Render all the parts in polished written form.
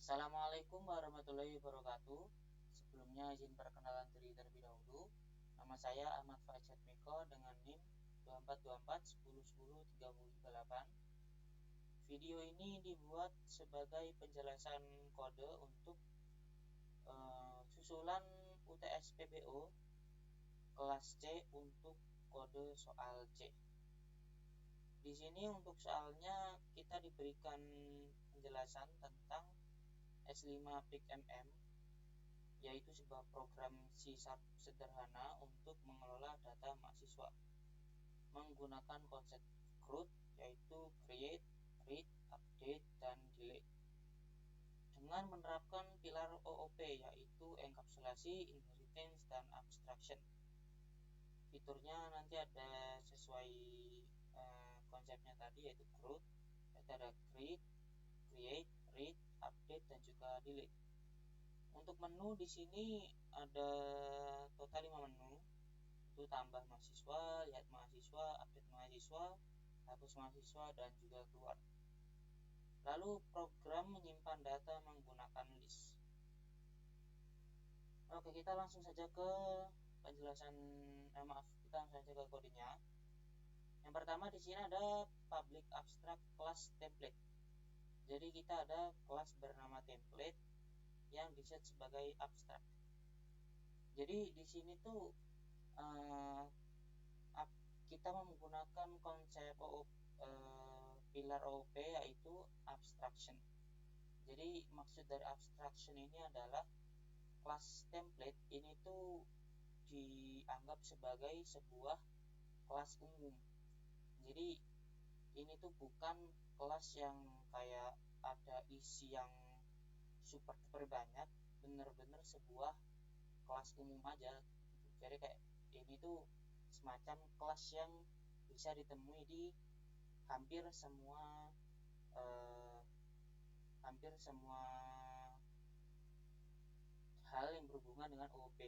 Assalamualaikum warahmatullahi wabarakatuh. Sebelumnya izin perkenalan diri terlebih dahulu. Nama saya Ahmad Fajar Miko dengan NIM 2424101038. Video ini dibuat sebagai penjelasan kode untuk susulan UTS PBO kelas C untuk kode soal C. Di sini untuk soalnya kita diberikan penjelasan tentang S5 PIK-MM, yaitu sebuah program C# sederhana untuk mengelola data mahasiswa menggunakan konsep CRUD, yaitu create, read, update, dan delete, dengan menerapkan pilar OOP, yaitu enkapsulasi, inheritance, dan abstraction. Fiturnya nanti ada sesuai konsepnya tadi, yaitu CRUD, yaitu ada create, read, update, dan juga delete. Untuk menu di sini ada total 5 menu. Itu tambah mahasiswa, lihat mahasiswa, update mahasiswa, hapus mahasiswa, dan juga keluar. Lalu program menyimpan data menggunakan list. Oke, kita langsung saja ke penjelasan kita langsung saja ke kodenya. Yang pertama di sini ada public abstract class template. Jadi kita ada kelas bernama template yang diset sebagai abstrak. Jadi di sini tuh kita menggunakan konsep pilar OOP, yaitu abstraction. Jadi maksud dari abstraction ini adalah kelas template ini tuh dianggap sebagai sebuah kelas umum. Jadi ini tuh bukan kelas yang kayak ada isi yang super banyak, bener-bener sebuah kelas umum aja. Jadi kayak ini tuh semacam kelas yang bisa ditemui di hampir semua hal yang berhubungan dengan OOP,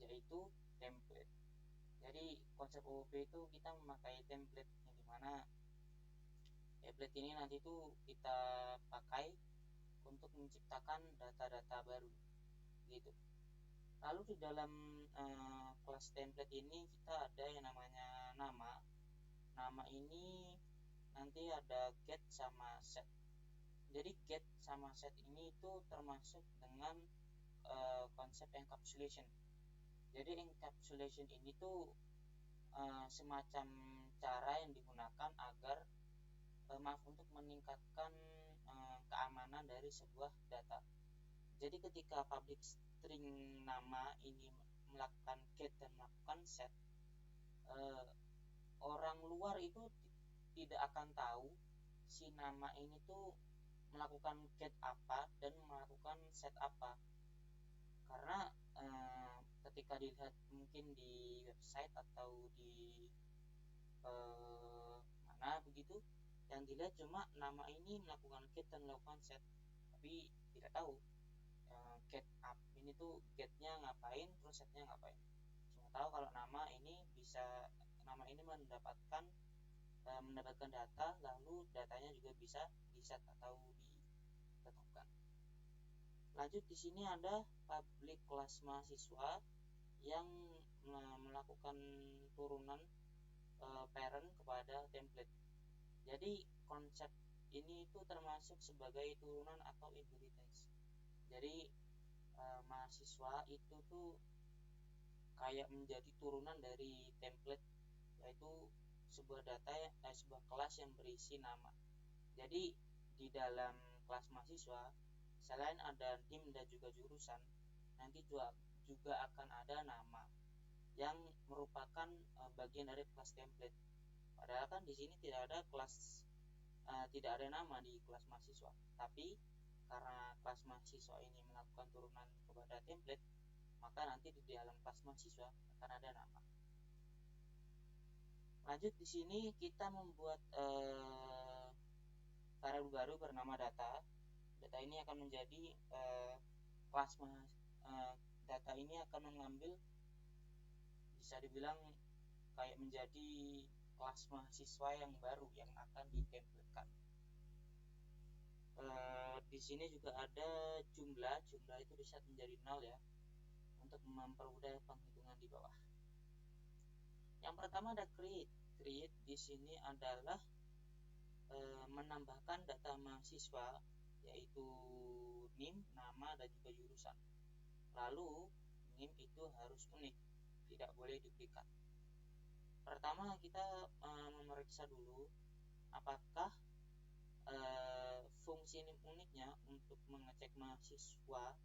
yaitu template. Jadi konsep OOP itu kita memakai template, yang dimana template ini nanti tuh kita pakai untuk menciptakan data-data baru gitu. Lalu di dalam kelas template ini kita ada yang namanya nama. Nama ini nanti ada get sama set. Jadi get sama set ini itu termasuk dengan konsep encapsulation. Jadi encapsulation ini tuh semacam cara yang digunakan agar untuk meningkatkan keamanan dari sebuah data. Jadi ketika public string nama ini melakukan get dan melakukan set, orang luar itu tidak akan tahu si nama ini tuh melakukan get apa dan melakukan set apa, karena ketika dilihat mungkin di website atau di mana begitu, yang dilihat cuma nama ini melakukan get dan melakukan set, tapi tidak tahu get up ini tuh getnya ngapain, terus setnya ngapain. Cuma tahu kalau nama ini mendapatkan data, lalu datanya juga bisa di-set atau ditetapkan. Lanjut, di sini ada public class mahasiswa yang melakukan turunan parent kepada template. Jadi konsep ini itu termasuk sebagai turunan atau inheritance. Jadi mahasiswa itu tuh kayak menjadi turunan dari template, yaitu sebuah sebuah kelas yang berisi nama. Jadi di dalam kelas mahasiswa, selain ada NIM dan juga jurusan, nanti juga akan ada nama yang merupakan bagian dari kelas template. Padahal kan di sini tidak ada nama di kelas mahasiswa, tapi karena kelas mahasiswa ini melakukan turunan kepada template, maka nanti di dalam kelas mahasiswa akan ada nama. Lanjut, di sini kita membuat variabel baru bernama data. Data ini akan menjadi kelas data ini akan mengambil, bisa dibilang kayak menjadi kelas mahasiswa yang baru yang akan ditempelkan. Di Di sini juga ada jumlah itu diset menjadi 0 ya, untuk mempermudah penghitungan di bawah. Yang pertama ada create. Create di sini adalah menambahkan data mahasiswa, yaitu NIM, nama, dan juga jurusan. Lalu NIM itu harus unik, tidak boleh duplikat. Pertama kita memeriksa dulu apakah fungsi NIM uniknya untuk mengecek mahasiswa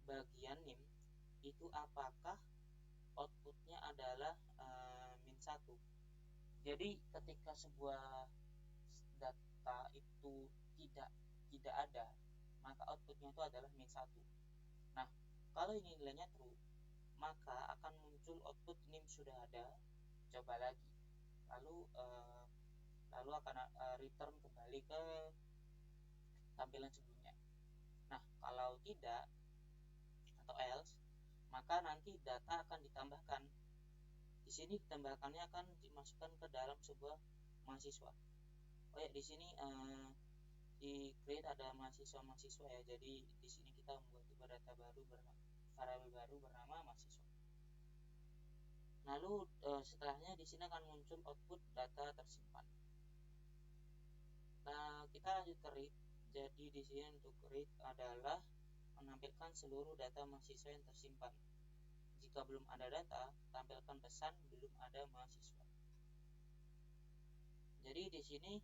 bagian NIM itu apakah outputnya adalah -1. Jadi ketika sebuah data itu tidak ada, maka outputnya itu adalah -1. Nah, kalau ini nilainya true, maka akan muncul output NIM sudah ada, coba lagi, lalu akan return kembali ke tampilan sebelumnya. Nah, kalau tidak atau else, maka nanti data akan ditambahkan. Di sini ditambahkannya akan dimasukkan ke dalam sebuah mahasiswa. Oh ya, di sini di create ada mahasiswa ya. Jadi di sini kita membuat sebuah data baru variabel baru bernama mahasiswa. Lalu setelahnya di sini akan muncul output data tersimpan. Nah, kita lanjut ke read. Jadi di sini untuk read adalah menampilkan seluruh data mahasiswa yang tersimpan. Jika belum ada data, tampilkan pesan belum ada mahasiswa. Jadi di sini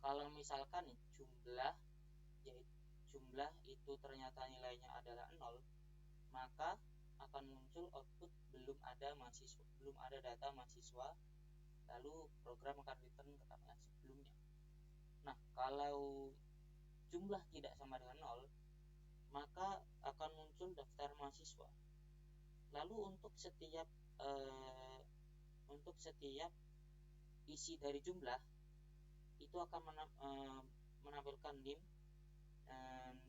kalau misalkan jumlah itu ternyata nilainya adalah 0, maka akan muncul output belum ada data mahasiswa, lalu program akan return ke tampilan sebelumnya. Nah, kalau jumlah tidak sama dengan 0, maka akan muncul daftar mahasiswa. Lalu untuk setiap isi dari jumlah itu akan menampilkan NIM.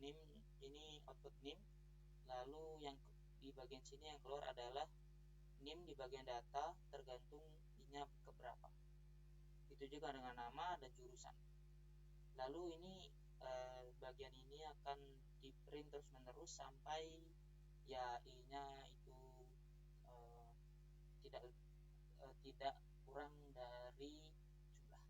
NIM ini output NIM. Lalu yang di bagian sini yang keluar adalah NIM di bagian data tergantung ininya keberapa. Itu juga dengan nama dan jurusan. Lalu ini bagian ini akan di print terus menerus sampai ya ininya itu tidak kurang dari jumlah.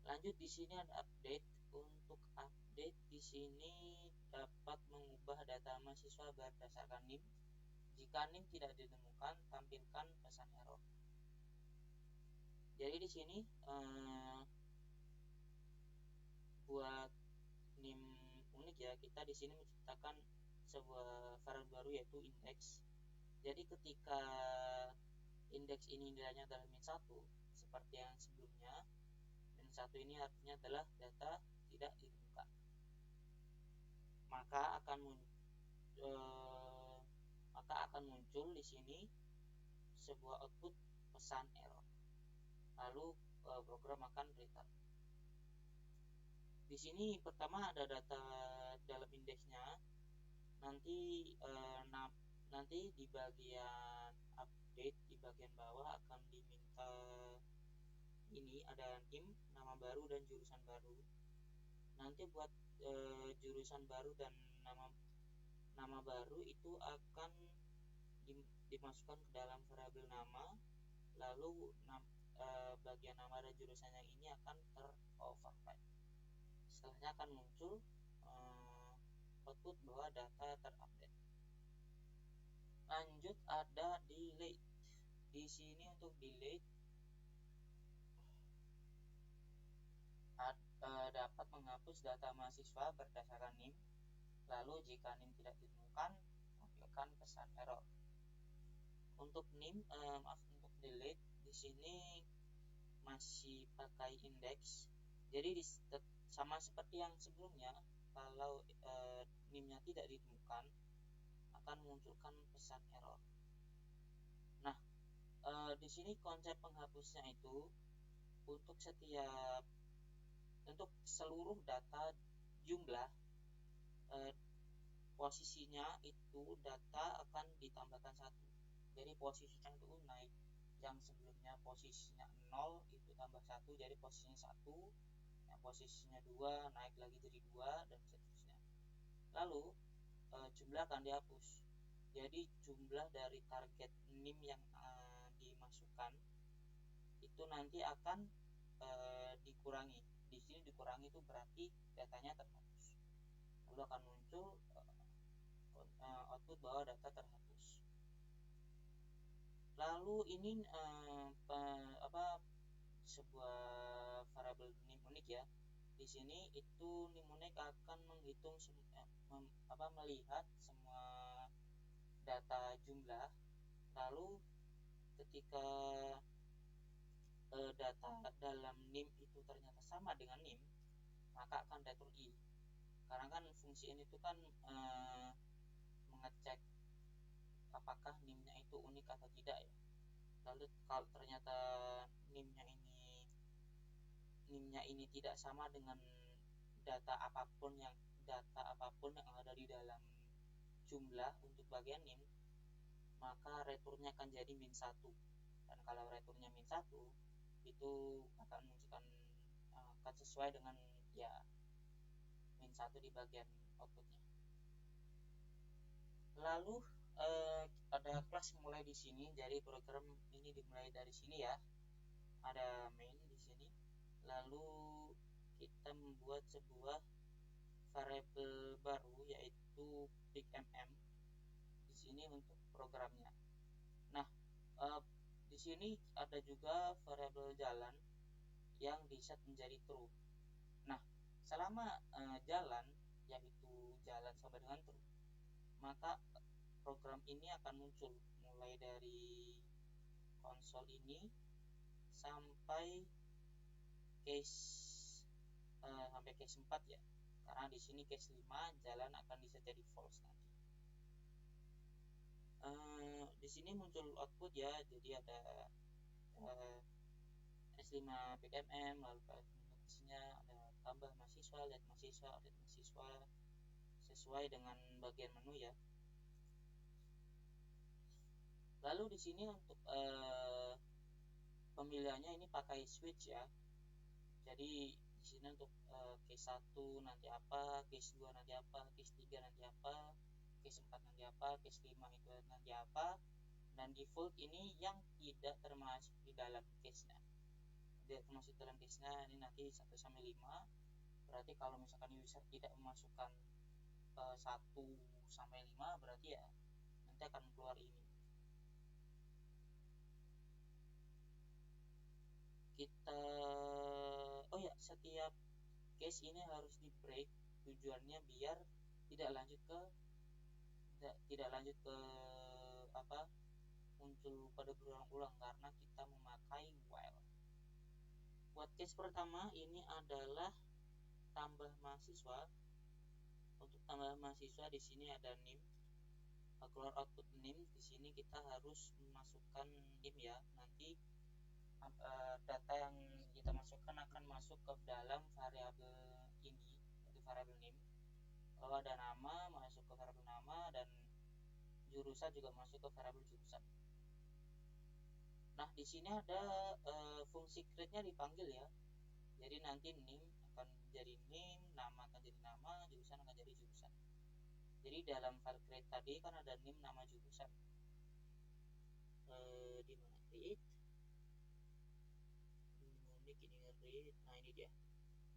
Lanjut di sini ada update. Untuk update di sini dapat mengubah data mahasiswa berdasarkan NIM. Jika NIM tidak ditemukan, tampilkan pesan error. Jadi di sini buat NIM unik ya, kita di sini menciptakan sebuah variabel baru yaitu index. Jadi ketika indeks ini nilainya adalah -1 seperti yang sebelumnya, -1 ini artinya adalah data tidak ditemukan, maka akan muncul di sini sebuah output pesan error. Lalu program akan return. Di sini pertama ada data dalam indeksnya. Nanti di bagian update di bagian bawah akan diminta ini ada NIM, nama baru dan jurusan baru. Nanti buat jurusan baru dan nama baru itu akan dimasukkan ke dalam variabel nama. Lalu bagian nama dan jurusan yang ini akan ter-override. Setelahnya akan muncul output bahwa data terupdate. Lanjut ada delete. Di sini untuk delete dapat menghapus data mahasiswa berdasarkan NIM. Lalu jika NIM tidak ditemukan, tampilkan pesan error. Untuk NIM, untuk delete di sini masih pakai index. Jadi sama seperti yang sebelumnya, kalau NIM-nya tidak ditemukan, akan munculkan pesan error. Nah, di sini konsep penghapusnya itu untuk seluruh data jumlah posisinya itu data akan ditambahkan 1. Jadi posisinya itu naik, yang sebelumnya posisinya 0 itu tambah 1, jadi posisinya 1. posisinya 2 naik lagi jadi 2 dan seterusnya. Lalu jumlah akan dihapus. Jadi jumlah dari target NIM yang dimasukkan itu nanti akan dikurangi. Di sini dikurangi itu berarti datanya terhapus. Lalu akan muncul output bahwa data terhapus. Lalu ini sebuah variabel NIM unik ya. Di sini itu NIM unik akan menghitung melihat semua data jumlah. Lalu ketika data dalam NIM itu ternyata sama dengan NIM, maka akan return I. Karena kan fungsi ini tuh kan mengecek apakah NIM-nya itu unik atau tidak ya. Lalu kalau ternyata NIM-nya ini tidak sama dengan data apapun yang ada di dalam jumlah untuk bagian NIM, maka returnnya akan jadi -1. Dan kalau returnnya -1, itu akan menunjukkan akan sesuai dengan ya -1 di bagian outputnya. Lalu ada kelas mulai di sini. Jadi program ini dimulai dari sini ya. Ada main di sini. Lalu kita membuat sebuah variabel baru yaitu pick_mm di sini untuk programnya. Nah, di sini ada juga variabel jalan yang diset menjadi true. Nah, selama jalan yaitu jalan sama dengan true, maka program ini akan muncul mulai dari konsol ini sampai case 4 ya. Karena di sini case 5 jalan akan bisa jadi false nanti. Di sini muncul output ya. Jadi ada S5 pick_mm, lalu isinya ada tambah mahasiswa, lihat mahasiswa, update mahasiswa sesuai dengan bagian menu ya. Lalu di sini untuk pemilihannya ini pakai switch ya. Jadi di sini untuk case 1 nanti apa, case 2 nanti apa, case 3 nanti apa, case 4 nanti apa, case 5 itu nanti apa, dan default ini yang tidak termasuk di dalam case-nya. Tidak termasuk dalam case-nya ini nanti 1 sampai 5. Berarti kalau misalkan user tidak memasukkan 1 sampai 5 berarti ya nanti akan keluar ini. Setiap case ini harus di break, tujuannya biar tidak lanjut ke muncul pada berulang-ulang karena kita memakai while. Buat case pertama ini adalah tambah mahasiswa. Untuk tambah mahasiswa di sini ada NIM, keluar output NIM. Di sini kita harus memasukkan NIM ya. Nanti data yang kita masukkan akan masuk ke dalam variabel ini, yaitu variabel NIM. Kalau ada nama masuk ke variabel nama dan jurusan juga masuk ke variabel jurusan. Nah, di sini ada fungsi create-nya dipanggil ya. Jadi nanti NIM akan jadi NIM, nama akan jadi nama, jurusan akan jadi jurusan. Jadi dalam file create tadi kan ada NIM, nama, jurusan. Di mana create? Create. Nah, ini dia.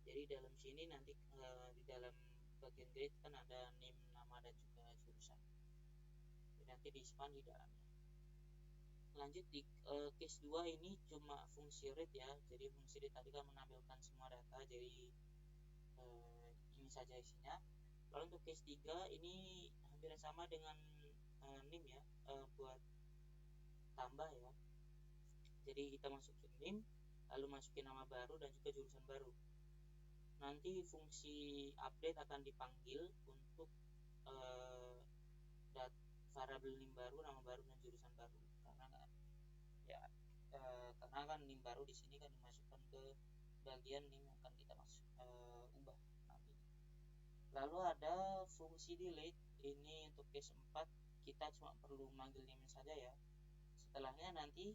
Jadi dalam sini nanti di dalam bagian create kan ada NIM, nama, dan juga jurusan. Jadi nanti di-span di dalamnya. Lanjut di case 2 ini cuma fungsi read ya. Jadi fungsi read tadi kan menampilkan semua data. Jadi ini saja isinya. Lalu untuk case 3 ini hampir sama dengan NIM ya, buat tambah ya. Jadi kita masukin NIM, lalu masukin nama baru dan juga jurusan baru. Nanti fungsi update akan dipanggil untuk variabel NIM baru, nama baru, dan jurusan baru. Karena kan NIM baru di sini kan dimasukkan ke bagian NIM yang akan kita ubah nanti. Lalu ada fungsi delete. Ini untuk case 4 kita cuma perlu manggil NIM saja ya. Setelahnya nanti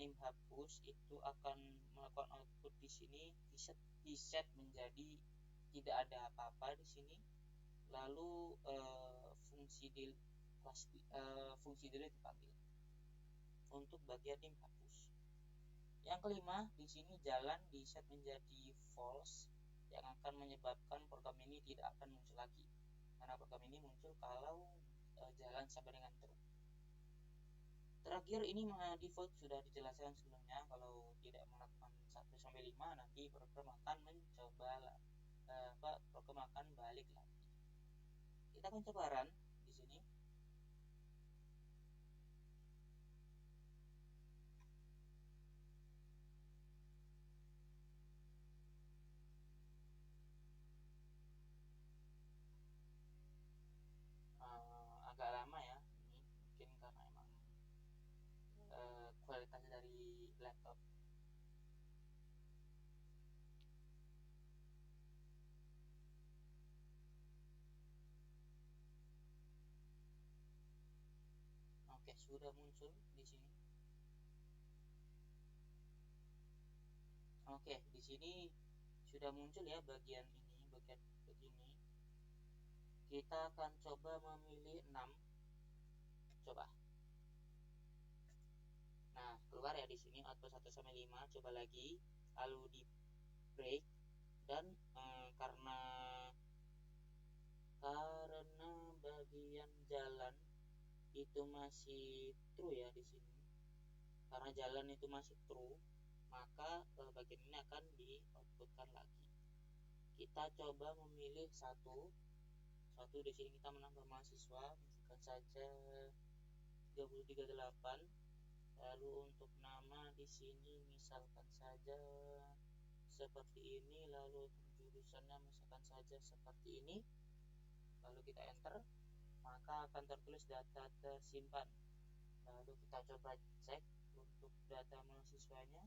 NIM hapus itu akan melakukan output di di sini di-set menjadi tidak ada apa-apa di sini. Lalu fungsi delete dipanggil untuk bagian dim hapus. Yang kelima, di sini jalan di-set menjadi false yang akan menyebabkan program ini tidak akan muncul lagi. Karena program ini muncul kalau jalan sama dengan true. Terakhir, ini default sudah dijelaskan sebelumnya. Kalau tidak melakukan 1-5, nanti program akan program akan balik lagi. Kita akan coba run di sini. Agak lama ya, ini mungkin karena emang kualitas dari laptop. Oke, sudah muncul di sini. Oke, di sini sudah muncul ya bagian begini. Kita akan coba memilih 6. Coba. Nah, keluar ya di sini output 1-5. Coba lagi, lalu di break dan karena bagian jalan itu masih true ya di sini. Karena jalan itu masih true, maka bagian ini akan di-outputkan lagi. Kita coba memilih satu di sini kita menambah mahasiswa, misalkan saja 338. Lalu untuk nama di sini misalkan saja seperti ini, lalu untuk jurusannya misalkan saja seperti ini. Lalu kita enter, maka akan tertulis data tersimpan. Lalu kita coba cek untuk data mahasiswanya.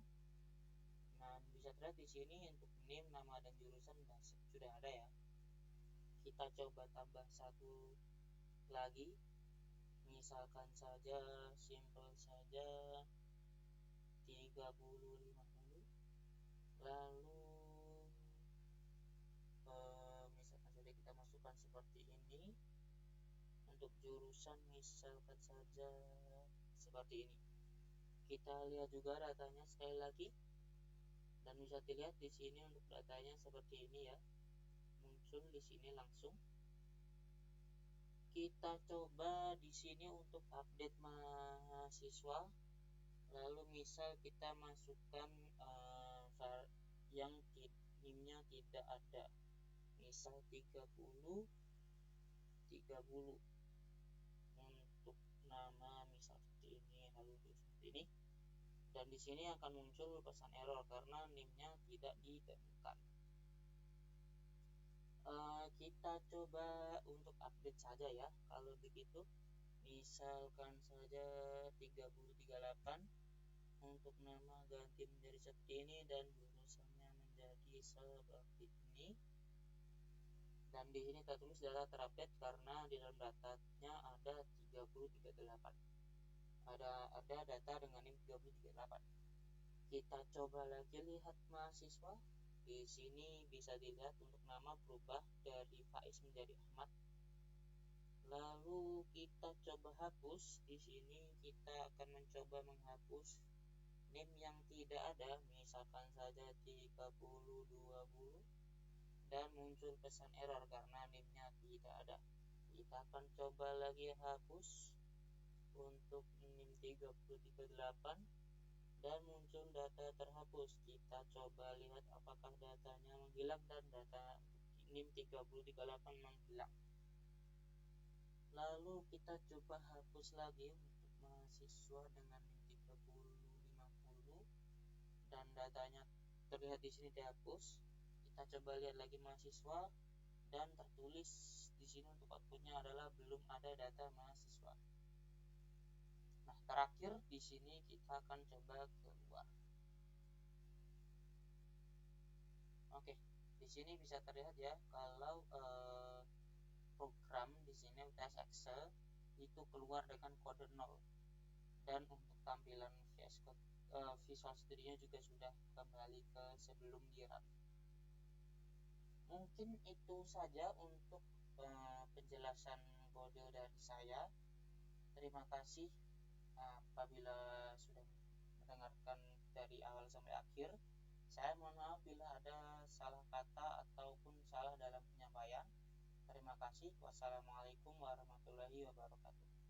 Nah, bisa terlihat di sini untuk name, nama dan jurusan sudah ada ya. Kita coba tambah satu lagi, misalkan saja simple saja 3050. Lalu misalkan saja kita masukkan seperti ini. Untuk jurusan misalkan saja seperti ini. Kita lihat juga datanya sekali lagi, dan bisa dilihat di sini untuk datanya seperti ini ya, muncul di sini langsung. Kita coba di sini untuk update mahasiswa, lalu misal kita masukkan yang NIM-nya tidak ada, misal 30 untuk nama misal seperti ini, lalu seperti ini, dan di sini akan muncul pesan error karena NIM-nya tidak ditemukan. Kita coba untuk update saja ya. Kalau begitu, misalkan saja 3038, untuk nama ganti menjadi seperti ini dan jurusannya menjadi seperti ini. Dan di sini tertulis data terupdate karena di dalam datanya ada 3038. Ada data dengan NIM 3038. Kita coba lagi lihat mahasiswa. Di sini bisa dilihat untuk nama berubah dari Faiz menjadi Ahmad. Lalu kita coba hapus. Di sini kita akan mencoba menghapus NIM yang tidak ada, misalkan saja 3020, dan muncul pesan error karena NIM-nya tidak ada. Kita akan coba lagi hapus untuk NIM 3038 dan muncul data terhapus. Kita coba lihat apakah datanya menghilang, dan data NIM 3038 menghilang. Lalu kita coba hapus lagi untuk mahasiswa dengan NIM 3050 dan datanya terlihat di sini dihapus. Kita coba lihat lagi mahasiswa dan tertulis di sini untuk outputnya adalah belum ada data mahasiswa. Nah, terakhir di sini kita akan coba keluar. Oke, di sini bisa terlihat ya kalau program di sini UTS Excel itu keluar dengan kode 0. Dan untuk tampilan VS Code Visual Studio juga sudah kembali ke sebelum di-run. Mungkin itu saja untuk penjelasan kode dari saya. Terima kasih apabila sudah mendengarkan dari awal sampai akhir. Saya mohon maaf bila ada salah kata ataupun salah dalam penyampaian. Terima kasih. Wassalamualaikum warahmatullahi wabarakatuh.